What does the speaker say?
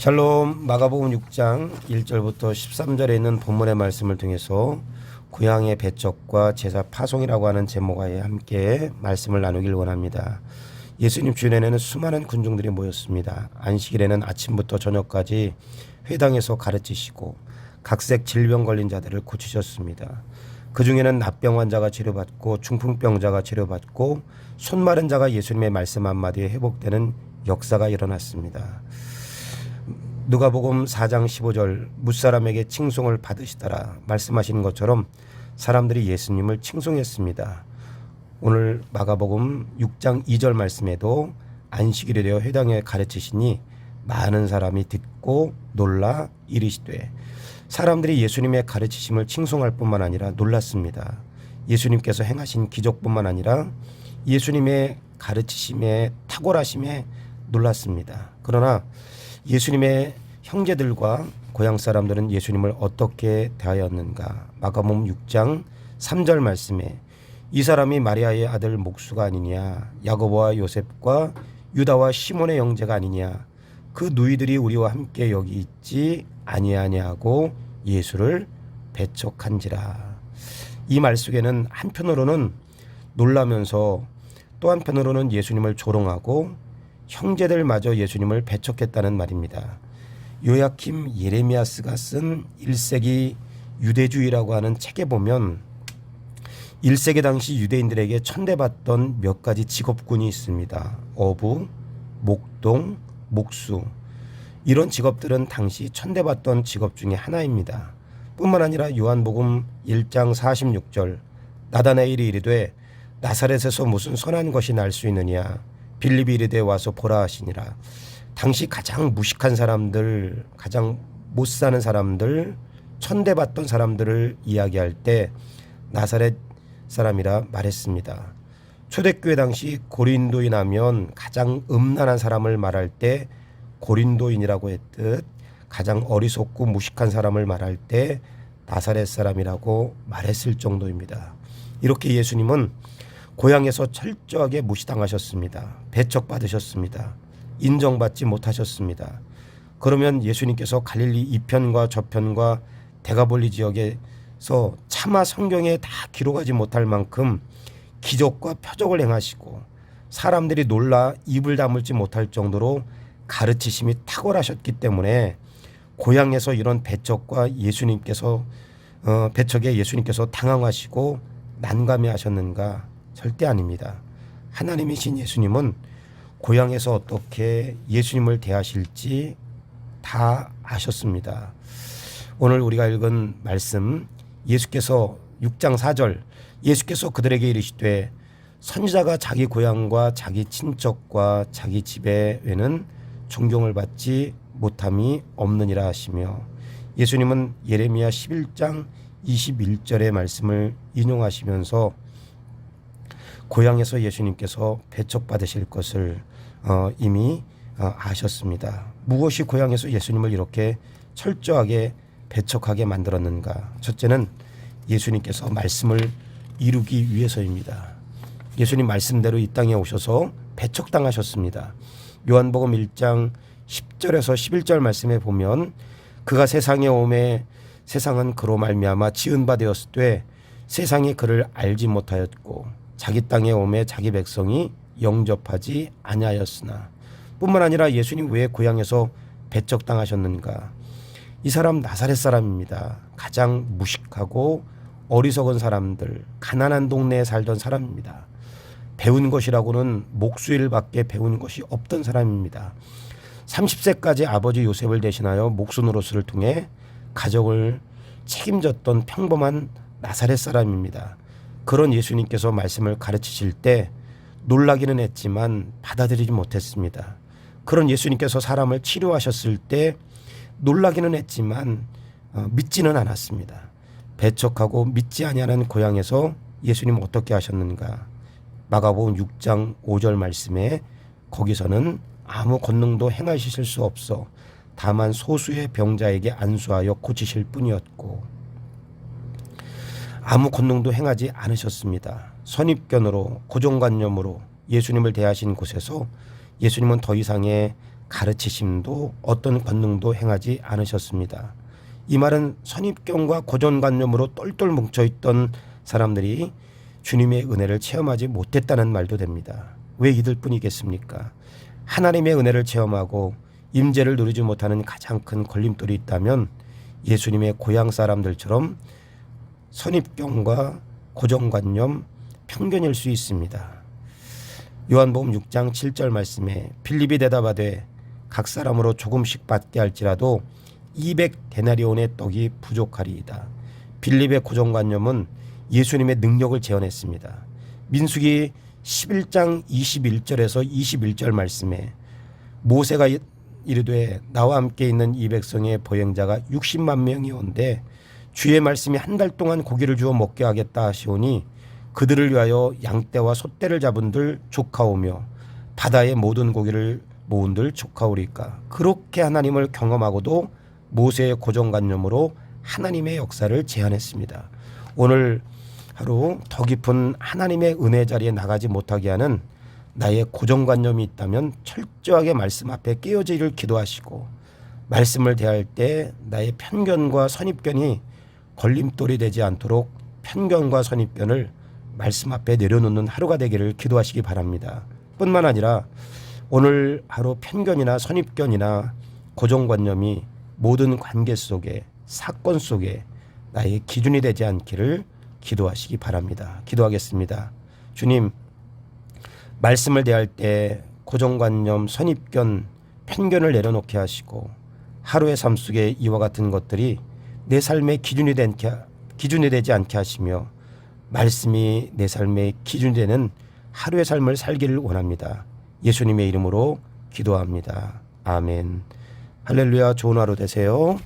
샬롬. 마가복음 6장 1절부터 13절에 있는 본문의 말씀을 통해서 구양의 배척과 제사 파송이라고 하는 제목하에 함께 말씀을 나누길 원합니다. 예수님 주변에는 수많은 군중들이 모였습니다. 안식일에는 아침부터 저녁까지 회당에서 가르치시고 각색 질병 걸린 자들을 고치셨습니다. 그 중에는 납병 환자가 치료받고 중풍병자가 치료받고 손 마른 자가 예수님의 말씀 한마디에 회복되는 역사가 일어났습니다. 누가복음 4장 15절 무사람에게 칭송을 받으시더라 말씀하시는 것처럼 사람들이 예수님을 칭송했습니다. 오늘 마가복음 6장 2절 말씀에도 안식일에 되어 회당에 가르치시니 많은 사람이 듣고 놀라 이르시되, 사람들이 예수님의 가르치심을 칭송할 뿐만 아니라 놀랐습니다. 예수님께서 행하신 기적뿐만 아니라 예수님의 가르치심에 탁월하심에 놀랐습니다. 그러나 예수님의 형제들과 고향 사람들은 예수님을 어떻게 대하였는가? 마가복음 6장 3절 말씀에 이 사람이 마리아의 아들 목수가 아니냐, 야고보와 요셉과 유다와 시몬의 형제가 아니냐, 그 누이들이 우리와 함께 여기 있지 아니하냐 하고 예수를 배척한지라. 이 말 속에는 한편으로는 놀라면서 또 한편으로는 예수님을 조롱하고 형제들마저 예수님을 배척했다는 말입니다. 요야킴 예레미야스가 쓴 1세기 유대주의라고 하는 책에 보면 1세기 당시 유대인들에게 천대받던 몇 가지 직업군이 있습니다. 어부, 목동, 목수. 이런 직업들은 당시 천대받던 직업 중에 하나입니다. 뿐만 아니라 요한복음 1장 46절 나다나엘이 이르되 나사렛에서 무슨 선한 것이 날 수 있느냐, 빌립이 이르되 와서 보라 하시니라. 당시 가장 무식한 사람들, 가장 못 사는 사람들, 천대받던 사람들을 이야기할 때 나사렛 사람이라 말했습니다. 초대교회 당시 고린도인 하면 가장 음란한 사람을 말할 때 고린도인이라고 했듯 가장 어리석고 무식한 사람을 말할 때 나사렛 사람이라고 말했을 정도입니다. 이렇게 예수님은 고향에서 철저하게 무시당하셨습니다. 배척받으셨습니다. 인정받지 못하셨습니다. 그러면 예수님께서 갈릴리 이편과 저편과 데가볼리 지역에서 차마 성경에 다 기록하지 못할 만큼 기적과 표적을 행하시고 사람들이 놀라 입을 다물지 못할 정도로 가르치심이 탁월하셨기 때문에 고향에서 이런 배척과 배척에 예수님께서 당황하시고 난감해하셨는가? 절대 아닙니다. 하나님이신 예수님은 고향에서 어떻게 예수님을 대하실지 다 아셨습니다. 오늘 우리가 읽은 말씀, 예수께서 6장 4절 예수께서 그들에게 이르시되 선지자가 자기 고향과 자기 친척과 자기 집에 외는 존경을 받지 못함이 없느니라 하시며, 예수님은 예레미야 11장 21절의 말씀을 인용하시면서 고향에서 예수님께서 배척받으실 것을 이미 아셨습니다. 무엇이 고향에서 예수님을 이렇게 철저하게 배척하게 만들었는가? 첫째는 예수님께서 말씀을 이루기 위해서입니다. 예수님 말씀대로 이 땅에 오셔서 배척당하셨습니다. 요한복음 1장 10절에서 11절 말씀에 보면 그가 세상에 오매 세상은 그로 말미암아 지은 바 되었으되 세상이 그를 알지 못하였고 자기 땅에 오매 자기 백성이 영접하지 아니하였으나. 뿐만 아니라 예수님 왜 고향에서 배척당하셨는가? 이 사람 나사렛 사람입니다. 가장 무식하고 어리석은 사람들, 가난한 동네에 살던 사람입니다. 배운 것이라고는 목수일밖에 배운 것이 없던 사람입니다. 30세까지 아버지 요셉을 대신하여 목수 노릇을 통해 가족을 책임졌던 평범한 나사렛 사람입니다. 그런 예수님께서 말씀을 가르치실 때 놀라기는 했지만 받아들이지 못했습니다. 그런 예수님께서 사람을 치료하셨을 때 놀라기는 했지만 믿지는 않았습니다. 배척하고 믿지 아니하는 고향에서 예수님 어떻게 하셨는가? 마가복음 6장 5절 말씀에 거기서는 아무 권능도 행하실 수 없어 다만 소수의 병자에게 안수하여 고치실 뿐이었고, 아무 권능도 행하지 않으셨습니다. 선입견으로 고정관념으로 예수님을 대하신 곳에서 예수님은 더 이상의 가르치심도 어떤 권능도 행하지 않으셨습니다. 이 말은 선입견과 고정관념으로 똘똘 뭉쳐있던 사람들이 주님의 은혜를 체험하지 못했다는 말도 됩니다. 왜 이들뿐이겠습니까? 하나님의 은혜를 체험하고 임재를 누리지 못하는 가장 큰 걸림돌이 있다면 예수님의 고향 사람들처럼 선입견과 고정관념, 편견일 수 있습니다. 요한복음 6장 7절 말씀에 빌립이 대답하되 각 사람으로 조금씩 받게 할지라도 200데나리온의 떡이 부족하리이다. 빌립의 고정관념은 예수님의 능력을 제언했습니다. 민수기 11장 21절에서 21절 말씀에 모세가 이르되 나와 함께 있는 이 백성의 보행자가 60만 명이 온데 주의 말씀이 한 달 동안 고기를 주어 먹게 하겠다 하시오니 그들을 위하여 양떼와 소떼를 잡은들 조카오며 바다의 모든 고기를 모은들 조카오리까. 그렇게 하나님을 경험하고도 모세의 고정관념으로 하나님의 역사를 제한했습니다. 오늘 하루 더 깊은 하나님의 은혜 자리에 나가지 못하게 하는 나의 고정관념이 있다면 철저하게 말씀 앞에 깨어지기를 기도하시고 말씀을 대할 때 나의 편견과 선입견이 걸림돌이 되지 않도록 편견과 선입견을 말씀 앞에 내려놓는 하루가 되기를 기도하시기 바랍니다. 뿐만 아니라 오늘 하루 편견이나 선입견이나 고정관념이 모든 관계 속에 사건 속에 나의 기준이 되지 않기를 기도하시기 바랍니다. 기도하겠습니다. 주님, 말씀을 대할 때 고정관념, 선입견, 편견을 내려놓게 하시고 하루의 삶 속에 이와 같은 것들이 내 삶의 기준이 되지 않게 하시며 말씀이 내 삶의 기준이 되는 하루의 삶을 살기를 원합니다. 예수님의 이름으로 기도합니다. 아멘. 할렐루야. 좋은 하루 되세요.